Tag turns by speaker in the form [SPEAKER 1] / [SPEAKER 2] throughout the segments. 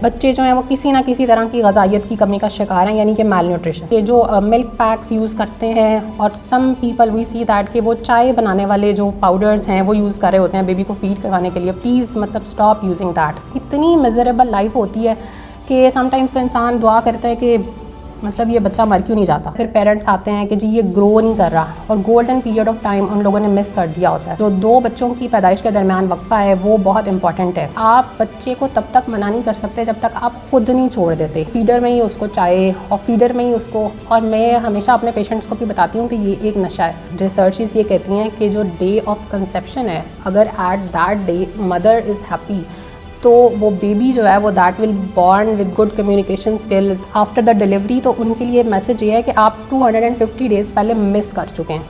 [SPEAKER 1] बच्चे जो हैं वो किसी ना किसी तरह की ग़िज़ाइयत की कमी का शिकार हैं, यानी कि माल न्यूट्रिशन। ये जो मिल्क पैक्स यूज़ करते हैं और some people we see that कि वो चाय बनाने वाले जो पाउडर्स हैं वो यूज़ कर रहे होते हैं बेबी को फीड करवाने के लिए। प्लीज़ मतलब स्टॉप यूजिंग दैट। इतनी मिजरेबल लाइफ होती है कि समटाइम्स तो इंसान दुआ करता है कि मतलब ये बच्चा मर क्यों नहीं जाता। फिर पेरेंट्स आते हैं कि जी ये ग्रो नहीं कर रहा और गोल्डन पीरियड ऑफ टाइम उन लोगों ने मिस कर दिया होता है। जो 2 बच्चों की पैदाइश के दरमियान वक्फा है वो बहुत इंपॉर्टेंट है। आप बच्चे को तब तक मना नहीं कर सकते जब तक आप खुद नहीं छोड़ देते। फीडर में ही उसको चाय और फीडर में ही उसको, और मैं हमेशा अपने पेशेंट्स को भी बताती हूँ कि ये एक नशा है। रिसर्चेस ये कहती हैं कि जो डे ऑफ कंसेप्शन है, अगर at that day mother is happy तो वो बेबी जो है वो that will born with good communication skills after the delivery. तो उनके लिए मैसेज ये है कि आप 250 डेज़ पहले मिस कर चुके हैं।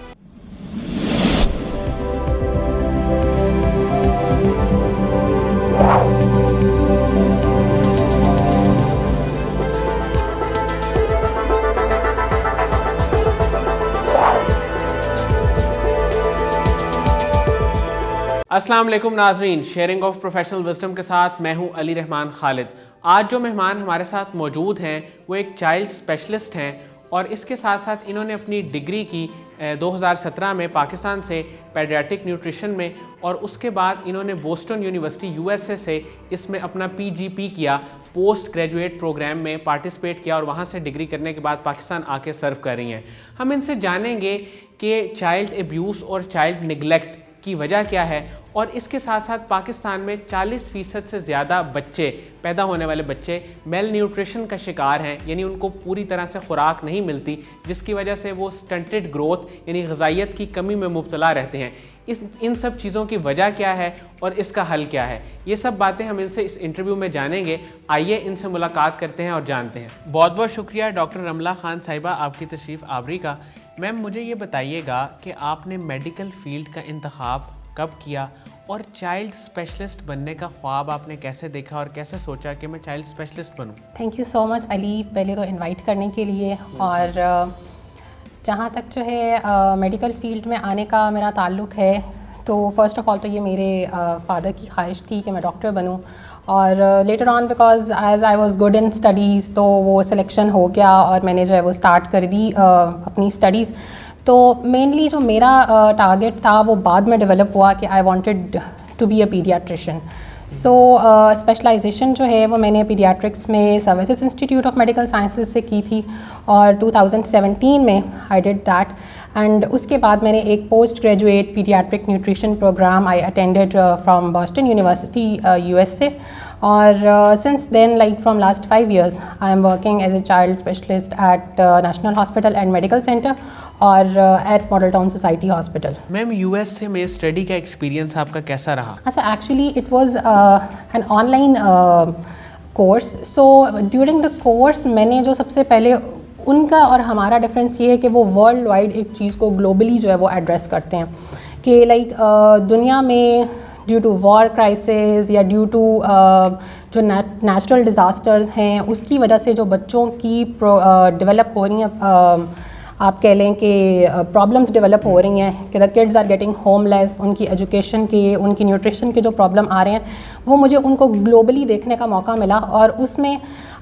[SPEAKER 2] अस्सलाम वालेकुम नाजरीन, शेयरिंग ऑफ प्रोफेशनल विजडम के साथ मैं हूं अली रहमान खालिद। आज जो मेहमान हमारे साथ मौजूद हैं वो एक चाइल्ड स्पेशलिस्ट हैं और इसके साथ साथ इन्होंने अपनी डिग्री की 2017 में पाकिस्तान से पेडियाट्रिक न्यूट्रिशन में, और उसके बाद इन्होंने बोस्टन यूनिवर्सिटी USA से इसमें अपना PGP किया, पोस्ट ग्रेजुएट प्रोग्राम में पार्टिसिपेट किया और वहाँ से डिग्री करने के बाद पाकिस्तान आके सर्व कर रही हैं। हम इनसे जानेंगे कि चाइल्ड एब्यूज़ और चाइल्ड निगलेक्ट की वजह क्या है, और इसके साथ साथ पाकिस्तान में 40% से ज़्यादा बच्चे, पैदा होने वाले बच्चे मेल न्यूट्रिशन का शिकार हैं, यानी उनको पूरी तरह से खुराक नहीं मिलती, जिसकी वजह से वो स्टंटेड ग्रोथ यानी ग़िज़ाइयत की कमी में मुब्तला रहते हैं। इन सब चीज़ों की वजह क्या है और इसका हल क्या है, ये सब बातें हम इनसे इस इंटरव्यू में जानेंगे। आइए इनसे मुलाकात करते हैं और जानते हैं। बहुत बहुत शुक्रिया डॉक्टर रमला खान साहिबा आपकी तशरीफ़ आवरी का। मैम, मुझे ये बताइएगा कि आपने मेडिकल फील्ड का इंतखाब कब किया और चाइल्ड स्पेशलिस्ट बनने का ख्वाब आपने कैसे देखा और कैसे सोचा कि मैं चाइल्ड स्पेशलिस्ट बनूं?
[SPEAKER 1] Thank you so much Ali, पहले तो इनवाइट करने के लिए। और जहाँ तक जो है मेडिकल फील्ड में आने का मेरा ताल्लुक़ है, तो फ़र्स्ट ऑफ़ ऑल तो ये मेरे फादर की ख्वाहिश थी कि मैं डॉक्टर बनूं, और later on because as I was good in studies तो वो सिलेक्शन हो गया और मैंने जो है वो स्टार्ट कर दी अपनी स्टडीज़। तो मेनली जो मेरा टारगेट था वो बाद में डेवलप हुआ कि I wanted to be a paediatrician. So specialisation जो है वो मैंने पीडियाट्रिक्स में services institute of medical sciences से की थी और 2017 में आई डिड दैट। एंड उसके बाद मैंने एक post graduate paediatric nutrition programme I attended from Boston University USA, और since then, like from last 5 years, I am working as a child specialist at National Hospital and Medical Center और at Model Town Society Hospital.
[SPEAKER 2] Ma'am, USA में study का experience आपका कैसा रहा?
[SPEAKER 1] अच्छा, actually it was an online course. So during the course मैंने जो सबसे पहले, उनका और हमारा डिफरेंस ये है कि वो वर्ल्ड वाइड एक चीज़ को ग्लोबली जो है वो एड्रेस करते हैं कि लाइक दुनिया में ड्यू टू वॉर क्राइसिस या ड्यू टू जो नेचुरल डिज़ास्टर्स हैं उसकी वजह से जो बच्चों की डेवलप हो रही हैं, आप कह लें कि प्रॉब्लम्स डेवलप हो रही हैं कि the kids are getting homeless, उनकी एजुकेशन के, उनकी न्यूट्रिशन के जो प्रॉब्लम आ रहे हैं वो मुझे उनको ग्लोबली देखने का मौका मिला। और उसमें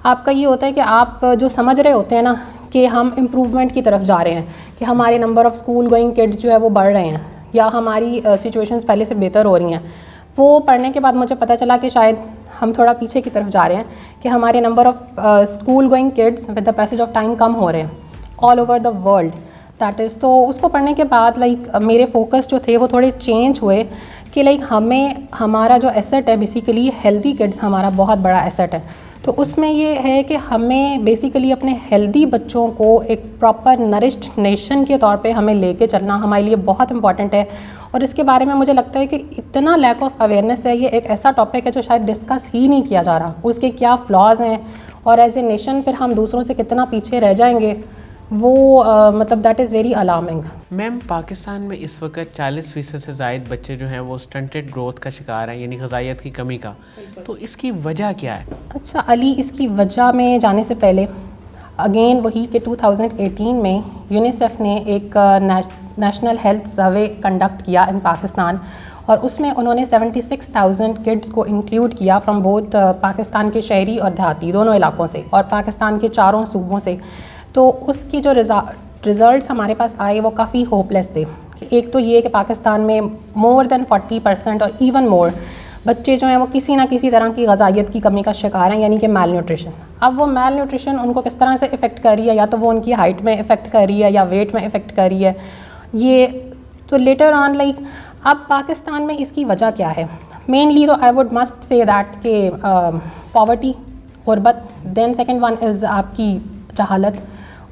[SPEAKER 1] आपका ये होता है कि आप जो समझ रहे होते हैं ना कि हम इम्प्रूवमेंट की तरफ जा रहे हैं, कि हमारे number of school going kids जो है वो बढ़ रहे हैं या हमारी सिचुएशंस पहले से बेहतर हो रही हैं। वो पढ़ने के बाद मुझे पता चला कि शायद हम थोड़ा पीछे की तरफ जा रहे हैं, कि हमारे number of school going kids with the passage of time कम हो रहे हैं all over the world, that is. तो उसको पढ़ने के बाद लाइक मेरे फोकस जो थे वो थोड़े चेंज हुए कि लाइक हमें, हमारा जो एसेट है बेसिकली हेल्दी किड्स हमारा बहुत बड़ा एसेट है। तो उसमें ये है कि हमें बेसिकली अपने हेल्दी बच्चों को एक प्रॉपर नरिश्ड नेशन के तौर पे हमें लेके चलना हमारे लिए बहुत इंपॉर्टेंट है। और इसके बारे में मुझे लगता है कि इतना लैक ऑफ अवेयरनेस है, ये एक ऐसा टॉपिक है जो शायद डिस्कस ही नहीं किया जा रहा, उसके क्या फ्लॉज हैं और एज ए नेशन फिर हम दूसरों से कितना पीछे रह जाएंगे, वो मतलब that is very alarming.
[SPEAKER 2] Ma'am, Pakistan में इस वक्त 40% से ज़ायद बच्चे जो हैं वो स्टंटेड ग्रोथ का शिकार हैं, यानी ग़िज़ाइयत की कमी का। तो इसकी वजह क्या है?
[SPEAKER 1] अच्छा अली, इसकी वजह में जाने से पहले अगेन वही कि 2018 में यूनिसेफ ने एक नेशनल हेल्थ सर्वे कंडक्ट किया इन पाकिस्तान, और उसमें उन्होंने 76,000 किड्स को इंक्लूड किया फ्रॉम बोथ पाकिस्तान के शहरी और देहाती दोनों इलाकों से और पाकिस्तान के चारों सूबों से। तो उसकी जो रिज़ल्ट्स हमारे पास आए वो काफ़ी होपलेस थे। एक तो ये कि पाकिस्तान में मोर देन 40% और इवन मोर बच्चे जो हैं वो किसी ना किसी तरह की ग़िज़ाइयत की कमी का शिकार हैं, यानी कि मेल न्यूट्रिशन। अब वो मेल न्यूट्रिशन उनको किस तरह से इफ़ेक्ट कर रही है, या तो वो उनकी हाइट में इफ़ेक्ट कर रही है या वेट में इफ़ेक्ट कर रही है। ये तो लेटर ऑन अब पाकिस्तान में इसकी वजह क्या है? मेनली तो I would must say that के पॉवर्टी, गुरबत, देन सेकेंड वन इज़ आपकी जहालत,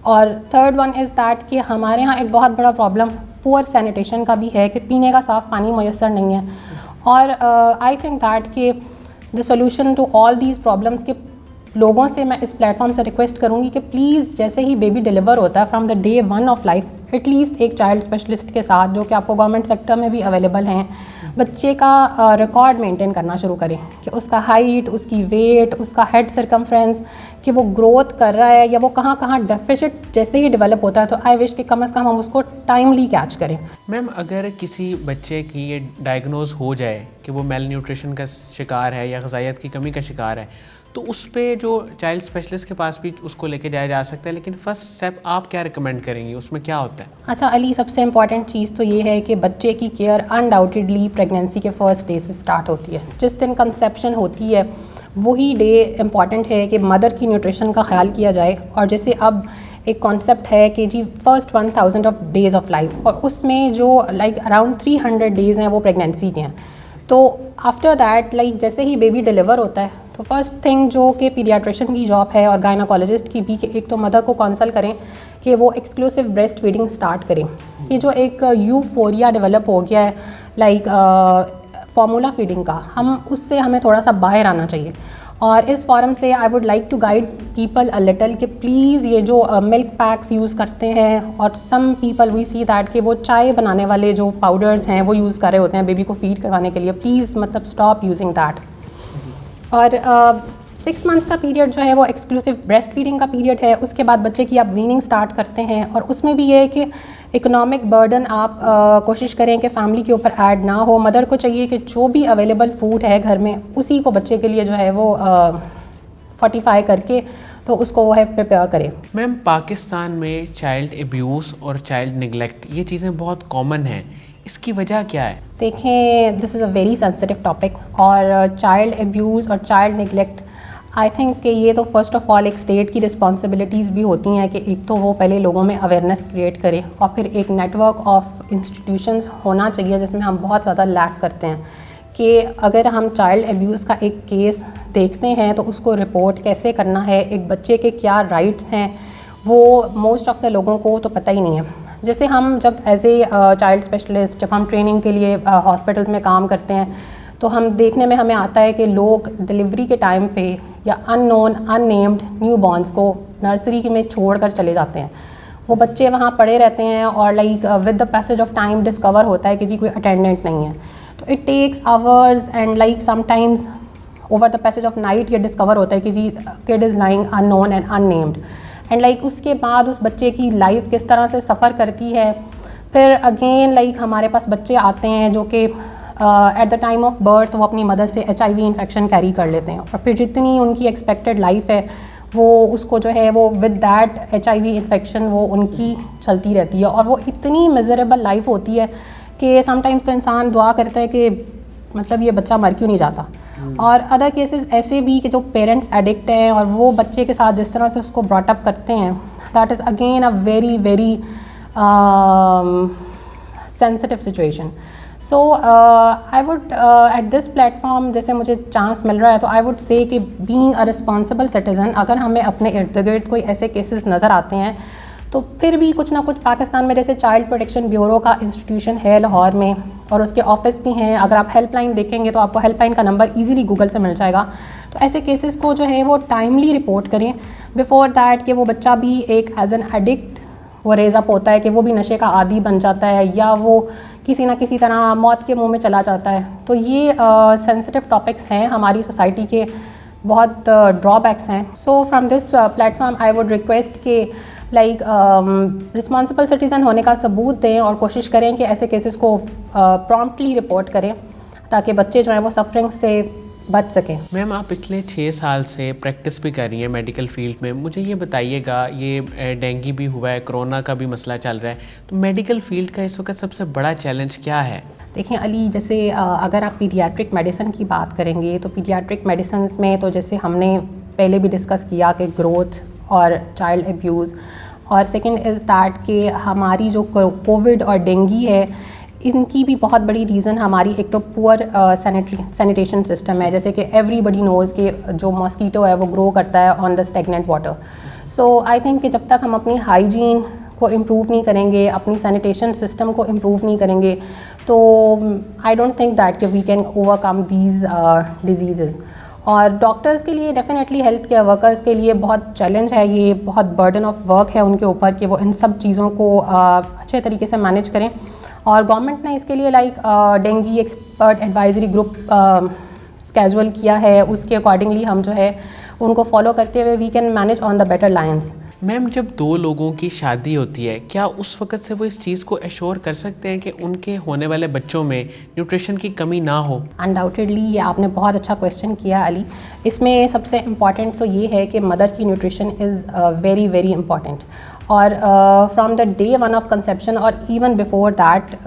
[SPEAKER 1] और थर्ड वन इज़ दैट कि हमारे यहाँ एक बहुत बड़ा प्रॉब्लम पुअर सैनिटेशन का भी है कि पीने का साफ़ पानी मैसर नहीं है। और आई थिंक दैट कि the solution to all these problems के लोगों से मैं इस प्लेटफॉर्म से रिक्वेस्ट करूँगी कि प्लीज़ जैसे ही बेबी डिलीवर होता है from the day 1 of life at least एक चाइल्ड स्पेशलिस्ट के साथ, जो कि आपको गवर्नमेंट सेक्टर में भी अवेलेबल हैं, बच्चे का रिकॉर्ड मेंटेन करना शुरू करें कि उसका हाइट, उसकी वेट, उसका हेड सर्कमफ्रेंस, कि वो ग्रोथ कर रहा है या वो कहाँ कहाँ डेफिसिट जैसे ही डेवलप होता है, तो आई विश कि कम से कम हम उसको टाइमली कैच करें।
[SPEAKER 2] मैम, अगर किसी बच्चे की ये डायग्नोज हो जाए कि वो मेल न्यूट्रिशन का शिकार है या ग़िज़ाइयत की कमी का शिकार है, तो उस पर जो चाइल्ड स्पेशलिस्ट के पास भी उसको लेके जाया जा सकता है, लेकिन फ़र्स्ट स्टेप आप क्या रिकमेंड करेंगी, उसमें क्या होता है?
[SPEAKER 1] अच्छा अली, सबसे इम्पॉर्टेंट चीज़ तो ये है कि बच्चे की केयर अनडाउटेडली प्रेगनेंसी के फर्स्ट डे से स्टार्ट होती है। जिस दिन कंसेप्शन होती है वही डे इम्पॉर्टेंट है कि मदर की न्यूट्रिशन का ख्याल किया जाए। और जैसे अब एक कॉन्सेप्ट है कि जी first 1000 of days of life, और उसमें जो अराउंड 300 डेज़ हैं वो प्रेगनेंसी के हैं। तो आफ्टर दैट जैसे ही बेबी डिलीवर होता है तो फर्स्ट थिंग जो कि पीडियाट्रिशियन की जॉब है और गायनाकोलॉजिस्ट की भी, कि एक तो मदर को कंसल्ट करें कि वो एक्सक्लूसिव ब्रेस्ट फीडिंग स्टार्ट करें। ये जो एक यूफोरिया डेवलप हो गया है फार्मूला फीडिंग का, उससे हमें थोड़ा सा बाहर आना चाहिए। और इस फॉरम से I would like to guide people a little कि प्लीज़ ये जो मिल्क पैक्स यूज़ करते हैं, और some people we see that कि वो चाय बनाने वाले जो पाउडर्स हैं वो यूज़ कर रहे होते हैं बेबी को फीड करवाने के लिए, प्लीज़ स्टॉप यूजिंग दैट। और 6 मंथ्स का पीरियड जो है वो एक्सक्लूसिव ब्रेस्ट फीडिंग का पीरियड है। उसके बाद बच्चे की आप वीनिंग स्टार्ट करते हैं, और उसमें भी ये है कि इकोनॉमिक बर्डन आप कोशिश करें कि फैमिली के ऊपर ऐड ना हो। मदर को चाहिए कि जो भी अवेलेबल फूड है घर में उसी को बच्चे के लिए जो है वो फोर्टिफाई करके तो उसको वो है प्रिपेयर करे।
[SPEAKER 2] मैम, पाकिस्तान में चाइल्ड एब्यूज़ और चाइल्ड निगलेक्ट ये चीज़ें बहुत कॉमन हैं, इसकी वजह क्या है?
[SPEAKER 1] देखें, this is a very sensitive topic, और चाइल्ड एब्यूज़ और चाइल्ड निगलेक्ट आई थिंक कि ये तो फर्स्ट ऑफ ऑल एक स्टेट की रिस्पॉन्सिबिलिटीज़ भी होती हैं कि एक तो वो पहले लोगों में अवेयरनेस क्रिएट करे, और फिर एक नेटवर्क ऑफ इंस्टीट्यूशंस होना चाहिए जिसमें हम बहुत ज़्यादा लैक करते हैं कि अगर हम चाइल्ड एब्यूज़ का एक केस देखते हैं तो उसको रिपोर्ट कैसे करना है, एक बच्चे के क्या राइट्स हैं, वो मोस्ट ऑफ़ द लोगों को तो पता ही नहीं है। जैसे हम जब एज ए चाइल्ड स्पेशलिस्ट जब हम ट्रेनिंग के लिए हॉस्पिटल्स में काम करते हैं तो हम देखने में हमें आता है कि लोग डिलीवरी के टाइम पे या अननोन अननेम्ड न्यू बॉर्न्स को नर्सरी में छोड़ कर चले जाते हैं। वो बच्चे वहाँ पड़े रहते हैं और with the passage of time discover होता है कि जी कोई अटेंडेंट नहीं है। तो it takes hours and sometimes over the passage of night ये डिस्कवर होता है कि जी kid is lying unknown and unnamed, and उसके बाद उस बच्चे की लाइफ किस तरह से सफ़र करती है। फिर अगेन हमारे पास बच्चे आते हैं जो कि at the time of birth वो अपनी मदर से HIV इन्फेक्शन कैरी कर लेते हैं, और फिर जितनी उनकी एक्सपेक्टेड लाइफ है वो उसको जो है वो विद दैट HIV इन्फेक्शन वो उनकी चलती रहती है, और वो इतनी मिजरेबल लाइफ होती है कि समटाइम्स तो इंसान दुआ करता है कि ये बच्चा मर क्यों नहीं जाता। और अदर केसेस ऐसे भी कि जो पेरेंट्स एडिक्ट हैं और वो बच्चे के साथ जिस तरह से उसको ब्रॉटअप करते हैं, that is again a very very sensitive situation. So I would at this platform जैसे मुझे चांस मिल रहा है तो आई वुड से कि बीइंग अ रिस्पॉन्सिबल सिटीज़न, अगर हमें अपने इर्द गिर्द कोई ऐसे केसेस नज़र आते हैं तो फिर भी कुछ ना कुछ पाकिस्तान में जैसे चाइल्ड प्रोटेक्शन ब्यूरो का इंस्टीट्यूशन है लाहौर में, और उसके ऑफिस भी हैं। अगर आप हेल्पलाइन देखेंगे तो आपको हेल्पलाइन का नंबर इजीली गूगल से मिल जाएगा। तो ऐसे केसेस को जो है वो टाइमली रिपोर्ट करें बिफोर दैट कि वो बच्चा भी एक एज एन एडिक्ट वो रेज अप होता है कि वो भी नशे का आदी बन जाता है या वो किसी ना किसी तरह मौत के मुंह में चला जाता है। तो ये सेंसिटिव टॉपिक्स हैं हमारी सोसाइटी के बहुत ड्रॉबैक्स हैं. So from this platform I would request कि लाइक रिस्पॉन्सिबल सिटीज़न होने का सबूत दें और कोशिश करें कि ऐसे केसेस को प्रॉम्प्टली रिपोर्ट करें ताकि बच्चे जो हैं वो सफरिंग से बच सकें.
[SPEAKER 2] मैम, आप पिछले 6 साल से प्रैक्टिस भी कर रही हैं मेडिकल फील्ड में. मुझे ये बताइएगा, ये डेंगू भी हुआ है, कोरोना का भी मसला चल रहा है, तो मेडिकल फील्ड का इस वक्त सबसे बड़ा चैलेंज क्या है?
[SPEAKER 1] देखिए अली, जैसे अगर आप पीडियाट्रिक मेडिसिन की बात करेंगे तो पीडियाट्रिक मेडिसिन में तो जैसे हमने पहले भी डिस्कस किया कि ग्रोथ और चाइल्ड एब्यूज़, और सेकंड इज़ दैट कि हमारी जो कोविड और डेंगू है इनकी भी बहुत बड़ी रीज़न हमारी एक तो पुअर सैनिटेशन सिस्टम है. जैसे कि एवरीबडी नोज़ कि जो मॉस्कीटो है वो ग्रो करता है on the stagnant water. So I think कि जब तक हम अपनी हाइजीन को इम्प्रूव नहीं करेंगे, अपनी सैनिटेशन सिस्टम को इम्प्रूव नहीं करेंगे, तो आई डोंट थिंक दैट कि we can overcome these diseases. और डॉक्टर्स के लिए डेफिनेटली, हेल्थ केयर वर्कर्स के लिए बहुत चैलेंज है, ये बहुत बर्डन ऑफ वर्क है उनके ऊपर कि वो इन सब चीज़ों को अच्छे तरीके से मैनेज करें. और गवर्नमेंट ने इसके लिए like dengue expert advisory group schedule किया है. उसके अकॉर्डिंगली हम जो है उनको फॉलो करते हुए we can manage on the better lines.
[SPEAKER 2] Ma'am, जब 2 लोगों की शादी होती है, क्या उस वक़्त से वो इस चीज़ को एश्योर कर सकते हैं कि उनके होने वाले बच्चों में न्यूट्रिशन की कमी ना हो?
[SPEAKER 1] अनडाउटेडली ये आपने बहुत अच्छा क्वेश्चन किया अली. इसमें सबसे इम्पॉर्टेंट तो ये है कि मदर की nutrition is very very important. और from the day one of conception और इवन बिफोर दैट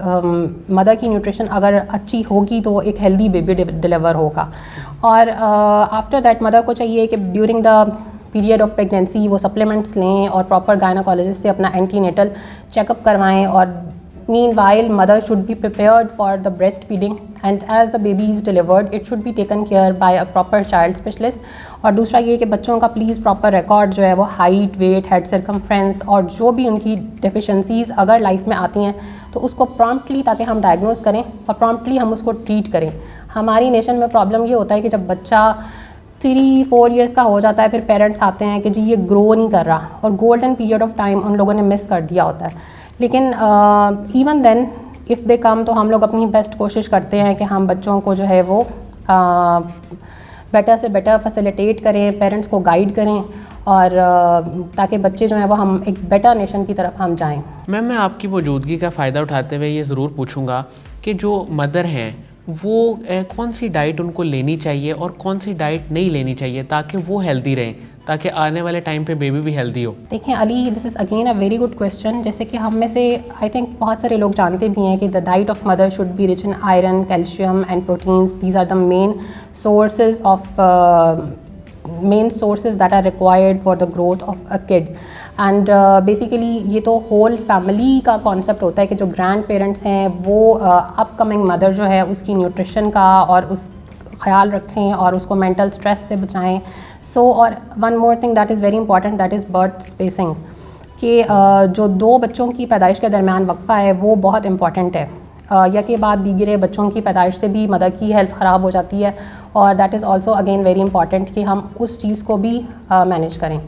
[SPEAKER 1] मदर की न्यूट्रिशन अगर अच्छी होगी तो एक हेल्दी बेबी डिलीवर होगा. और आफ्टर दैट मदर को चाहिए कि during the period of pregnancy वो सप्लीमेंट्स लें और प्रॉपर गायनोकोलॉजिस्ट से अपना एंटीनेटल चेकअप करवाएं. और meanwhile mother should be prepared for the breast feeding and as the baby is delivered it should be taken care by a proper child specialist. और दूसरा ये कि बच्चों का प्लीज़ प्रॉपर रिकॉर्ड जो है वो हाइट, वेट, हेड सर्कमफ्रेंस और जो भी उनकी डेफिशिएंसीज़ अगर लाइफ में आती हैं तो उसको प्रॉम्प्टली, ताकि हम डायग्नोज करें और प्रॉम्प्टली हम उसको ट्रीट करें. हमारी नेशन में प्रॉब्लम ये होता है कि जब बच्चा 3-4 ईयर्स का हो जाता है फिर पेरेंट्स आते हैं कि जी ये ग्रो नहीं कर रहा, और गोल्डन पीरियड ऑफ टाइम उन लोगों ने मिस कर दिया होता है. लेकिन इवन देन इफ़ दे कम तो हम लोग अपनी बेस्ट कोशिश करते हैं कि हम बच्चों को जो है वो बेटर से बेटर फैसिलिटेट करें, पेरेंट्स को गाइड करें, और ताकि बच्चे जो हैं वो हम एक बेटर नेशन की तरफ हम जाएं.
[SPEAKER 2] मैम, मैं आपकी मौजूदगी का फ़ायदा उठाते हुए ये ज़रूर पूछूंगा कि जो मदर हैं वो कौन सी डाइट उनको लेनी चाहिए और कौन सी डाइट नहीं लेनी चाहिए ताकि वो हेल्दी रहें, ताकि आने वाले टाइम पे बेबी भी हेल्दी हो?
[SPEAKER 1] देखें Ali, this is again a very good question. जैसे कि हम में से आई थिंक बहुत सारे लोग जानते भी हैं कि the diet of mother should be rich in iron, calcium and proteins. These are the main sources that are required for the growth of a kid. And basically ये तो होल फैमिली का कॉन्सेप्ट होता है कि जो grand parents हैं वो upcoming mother जो है उसकी न्यूट्रिशन का और उस ख्याल रखें और उसको मेंटल स्ट्रेस से बचाएं. और one more thing that is very important, that is birth spacing. कि जो 2 बच्चों की पैदाइश के दरमियान वक्फा है वो बहुत इंपॉर्टेंट है. या के बाद दीगरे बच्चों की पैदाइश से भी मदर की हेल्थ ख़राब हो जाती है, और that is also again very important कि हम उस चीज़ को भी मैनेज करें.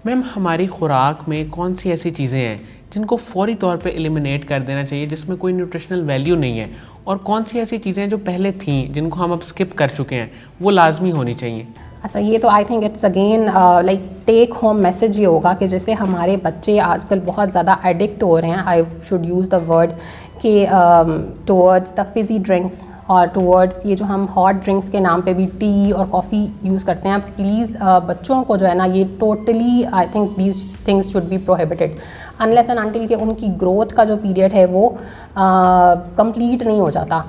[SPEAKER 2] मैम, हमारी खुराक में कौन सी ऐसी चीज़ें हैं जिनको फौरी तौर पे एलिमिनेट कर देना चाहिए, जिसमें कोई न्यूट्रिशनल वैल्यू नहीं है, और कौन सी ऐसी चीज़ें हैं जो पहले थीं जिनको हम अब स्किप कर चुके हैं, वो लाजमी होनी चाहिए?
[SPEAKER 1] अच्छा, ये तो I think it's again like take home message ये होगा कि जैसे हमारे बच्चे आजकल बहुत ज़्यादा एडिक्ट हो रहे हैं, I should use the word, कि टुवर्ड्स द फिज़ी ड्रिंक्स और टुवर्ड्स ये जो हम हॉट ड्रिंक्स के नाम पे भी टी और कॉफ़ी यूज़ करते हैं. प्लीज़ बच्चों को जो है ना ये totally I think these things should be prohibited unless and until कि उनकी ग्रोथ का जो पीरियड है वो कंप्लीट नहीं हो जाता.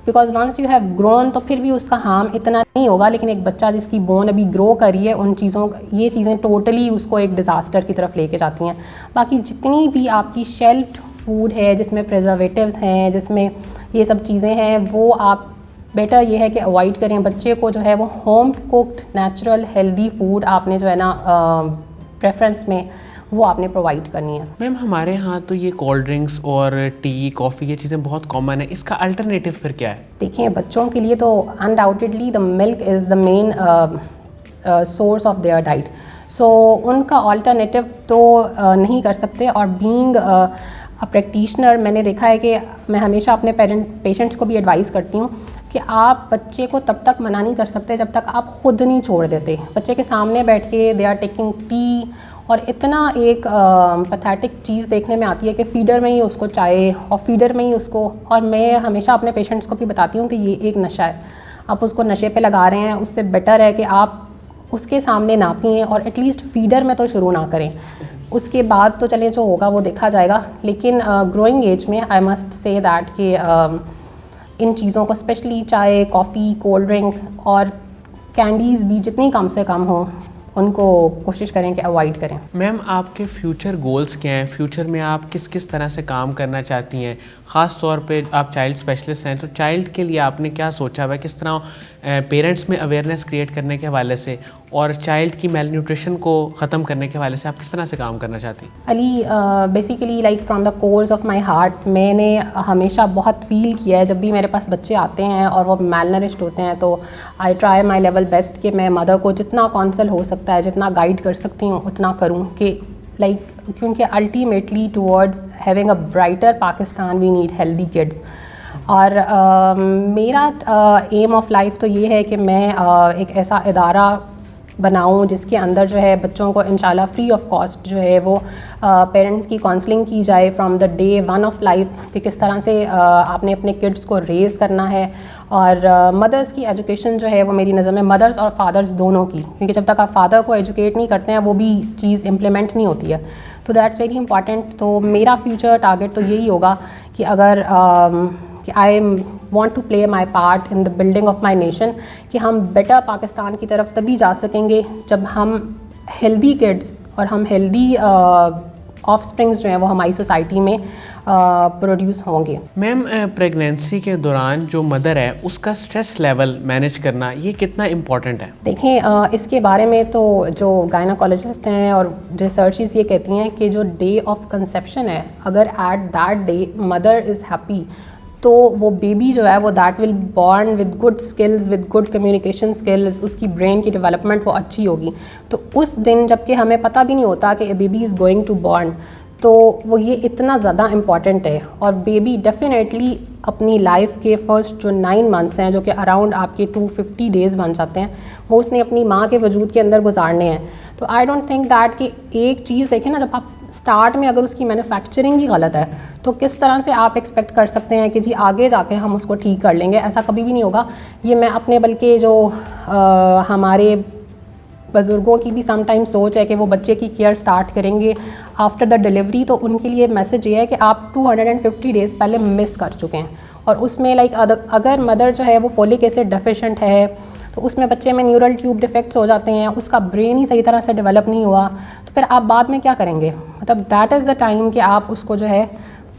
[SPEAKER 1] Because once you have grown तो फिर भी उसका हार्म इतना नहीं होगा, लेकिन एक बच्चा जिसकी बोन अभी ग्रो करी है ये चीज़ें टोटली उसको एक डिज़ास्टर की तरफ लेके जाती हैं. बाकी जितनी भी आपकी शेल्फ्ड फूड है जिसमें प्रिजर्वेटिव्स हैं, जिसमें ये सब चीज़ें हैं, वो आप बेटर ये है कि अवॉइड करें. बच्चे को जो है वो home cooked natural healthy food आपने जो है ना प्रेफरेंस में वो आपने प्रोवाइड करनी है.
[SPEAKER 2] मैम, हमारे यहाँ तो ये कोल्ड ड्रिंक्स और टी, कॉफ़ी ये चीज़ें बहुत कॉमन है, इसका अल्टरनेटिव फिर क्या है?
[SPEAKER 1] देखिए, बच्चों के लिए तो undoubtedly the milk is the main source of their diet. उनका अल्टरनेटिव तो नहीं कर सकते. और बीइंग अ प्रैक्टिशनर मैंने देखा है कि मैं हमेशा अपने पेशेंट्स को भी एडवाइस करती हूँ कि आप बच्चे को तब तक मना नहीं कर सकते जब तक आप ख़ुद नहीं छोड़ देते। बच्चे के सामने बैठ के दे आर टेकिंग टी, और इतना एक पैथेटिक चीज़ देखने में आती है कि फ़ीडर में ही उसको चाय और फ़ीडर में ही उसको, और मैं हमेशा अपने पेशेंट्स को भी बताती हूँ कि ये एक नशा है, आप उसको नशे पे लगा रहे हैं, उससे बेटर है कि आप उसके सामने ना पिएं और एटलीस्ट फ़ीडर में तो शुरू ना करें। उसके बाद तो चलें जो होगा वो देखा जाएगा, लेकिन ग्रोइंग एज में आई मस्ट से दैट कि इन चीज़ों को स्पेशली चाय, कॉफ़ी, कोल्ड ड्रिंक्स और कैंडीज़ भी जितनी कम से कम हो उनको कोशिश करें कि अवॉइड करें।
[SPEAKER 2] मैम आपके फ्यूचर गोल्स क्या हैं? फ्यूचर में आप किस किस तरह से काम करना चाहती हैं? ख़ास तौर पे आप चाइल्ड स्पेशलिस्ट हैं, तो चाइल्ड के लिए आपने क्या सोचा हुआ है? किस तरह पेरेंट्स में अवेयरनेस क्रिएट करने के हवाले से और चाइल्ड की मेल न्यूट्रिशन को ख़त्म करने के हवाले से आप किस तरह से काम करना चाहती हैं?
[SPEAKER 1] Ali, basically like from the course of my heart, मैंने हमेशा बहुत फील किया है जब भी मेरे पास बच्चे आते हैं और वो मेल नरिश्ड होते हैं, तो I try my level best कि मैं मदर को जितना काउंसल हो सकता है, जितना गाइड कर सकती हूँ उतना करूँ कि लाइक, क्योंकि ultimately towards having a brighter Pakistan we need healthy kids. और मेरा एम ऑफ लाइफ तो ये है कि मैं एक ऐसा इदारा बनाऊं जिसके अंदर जो है बच्चों को इंशाल्लाह फ्री ऑफ कॉस्ट जो है वो पेरेंट्स की काउंसलिंग की जाए from the day one of life, कि किस तरह से आपने अपने किड्स को रेज़ करना है। और मदर्स की एजुकेशन जो है वो मेरी नज़र में मदर्स और फादर्स दोनों की, क्योंकि जब तक आप फादर को एजुकेट नहीं करते हैं वो भी चीज़ इम्प्लीमेंट नहीं होती है, तो दैट्स वेरी इंपॉर्टेंट। तो मेरा फ्यूचर टारगेट तो यही होगा कि अगर कि आई want to play my part in the building of my nation, कि हम बेटर पाकिस्तान की तरफ तभी जा सकेंगे जब हम हेल्दी किड्स और हम हेल्दी ऑफस्प्रिंग्स जो हैं वो हमारी सोसाइटी में प्रोड्यूस होंगे।
[SPEAKER 2] मैम प्रेगनेंसी के दौरान जो मदर है उसका स्ट्रेस लेवल मैनेज करना ये कितना इम्पॉर्टेंट है?
[SPEAKER 1] देखें, इसके बारे में तो जो गायनाकोलॉजिस्ट हैं और रिसर्चर्स ये कहती हैं कि जो डे ऑफ कंसेप्शन है, अगर at that day mother is happy तो वो बेबी जो है वो that will born with good skills, with good communication skills, उसकी ब्रेन की डेवलपमेंट वो अच्छी होगी। तो उस दिन जबकि हमें पता भी नहीं होता कि a baby is going to born, तो वो ये इतना ज़्यादा इम्पॉर्टेंट है। और बेबी डेफिनेटली अपनी लाइफ के फर्स्ट जो 9 मंथ्स हैं, जो कि अराउंड आपके 250 डेज़ बन जाते हैं, वो उसने अपनी माँ के वजूद के अंदर गुजारने हैं। तो आई डोंट थिंक दैट कि एक चीज़ देखें ना, जब आप स्टार्ट में अगर उसकी मैन्युफैक्चरिंग ही गलत है तो किस तरह से आप एक्सपेक्ट कर सकते हैं कि जी आगे जाके हम उसको ठीक कर लेंगे? ऐसा कभी भी नहीं होगा। ये मैं अपने बल्कि जो हमारे बुज़ुर्गों की भी समटाइम सोच है कि वो बच्चे की केयर स्टार्ट करेंगे आफ्टर द डिलीवरी, तो उनके लिए मैसेज ये है कि आप 250 डेज़ पहले मिस कर चुके हैं। और उसमें लाइक अगर मदर जो है वो फोलिक एसिड डेफिशिएंट है तो उसमें बच्चे में न्यूरल ट्यूब डिफेक्ट्स हो जाते हैं, उसका ब्रेन ही सही तरह से डेवलप नहीं हुआ, तो फिर आप बाद में क्या करेंगे? मतलब दैट इज़ द टाइम कि आप उसको जो है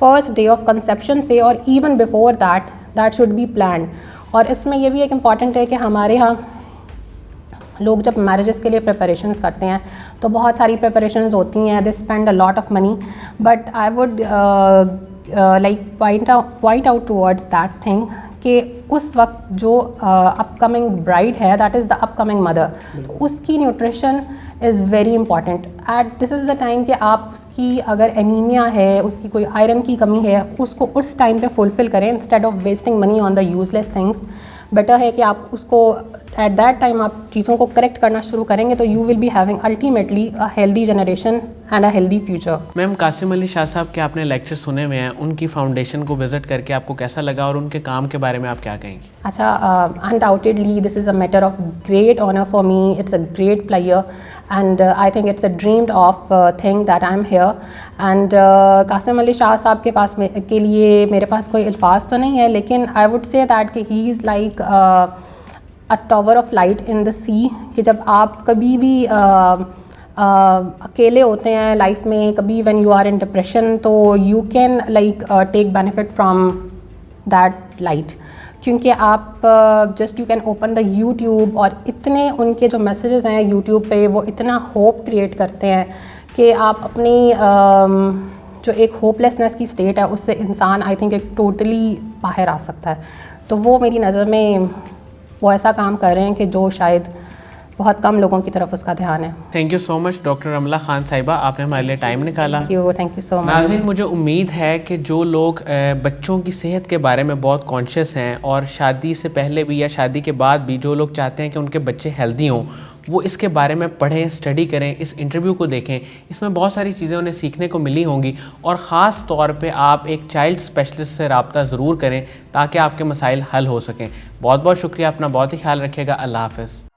[SPEAKER 1] फर्स्ट डे ऑफ कंसेप्शन से और even before that should be planned. और इसमें यह भी एक इम्पॉर्टेंट है कि हमारे यहाँ लोग जब मैरिजेस के लिए प्रिपरेशंस करते हैं तो बहुत सारी प्रिपरेशंस होती हैं, they spend a lot of money, but I would like point out towards that thing कि उस वक्त जो अपकमिंग ब्राइड है, that is the upcoming mother, तो उसकी nutrition is very important at this is the time कि आप उसकी अगर एनीमिया है, उसकी कोई आयरन की कमी है, उसको उस टाइम पे फुलफ़िल करें instead of wasting money on the useless things. Better है कि आप उसको एट दैट टाइम आप चीज़ों को करेक्ट करना शुरू करेंगे तो you will be having ultimately a healthy generation and a healthy future.
[SPEAKER 2] Ma'am Qasim Ali Shah साहब के आपने लेक्चर सुने हुए हैं, उनकी फाउंडेशन को विजिट करके आपको कैसा लगा और उनके काम के बारे में आप क्या कहेंगी?
[SPEAKER 1] अच्छा, undoubtedly this is a matter of great honour for me, it's a great player and I think it's a dreamed of thing that I am here. And Qasim Ali Shah साहब के पास के लिए मेरे पास कोई अल्फाज तो नहीं है, लेकिन आई वुड से दैट कि he is like a tower of light in the sea, कि जब आप कभी भी अकेले होते हैं लाइफ में, कभी when you are in depression, तो you can like take benefit from that light, क्योंकि आप just you can open the YouTube और इतने उनके जो मैसेजेस हैं यूट्यूब पे वो इतना होप क्रिएट करते हैं कि आप अपनी जो एक होपलेसनेस की स्टेट है उससे इंसान आई थिंक एक टोटली बाहर आ सकता है। तो वो मेरी नज़र में वो ऐसा काम कर रहे हैं कि जो शायद बहुत कम लोगों की तरफ उसका ध्यान है।
[SPEAKER 2] Thank you so much doctor Ramla Khan Sahiba, आपने हमारे लिए टाइम निकाला।
[SPEAKER 1] Thank you so much.
[SPEAKER 2] नाज़रीन, मुझे उम्मीद है कि जो लोग बच्चों की सेहत के बारे में बहुत कॉन्शियस हैं और शादी से पहले भी या शादी के बाद भी जो लोग चाहते हैं कि उनके बच्चे हेल्दी हों, वो इसके बारे में पढ़ें, स्टडी करें, इस इंटरव्यू को देखें। इसमें बहुत सारी चीज़ें उन्हें सीखने को मिली होंगी और ख़ास तौर पे आप एक चाइल्ड स्पेशलिस्ट से रब्ता ज़रूर करें ताकि आपके मसाइल हल हो सकें। बहुत बहुत शुक्रिया, अपना बहुत ही ख्याल रखिएगा। अल्लाह हाफ़िज़।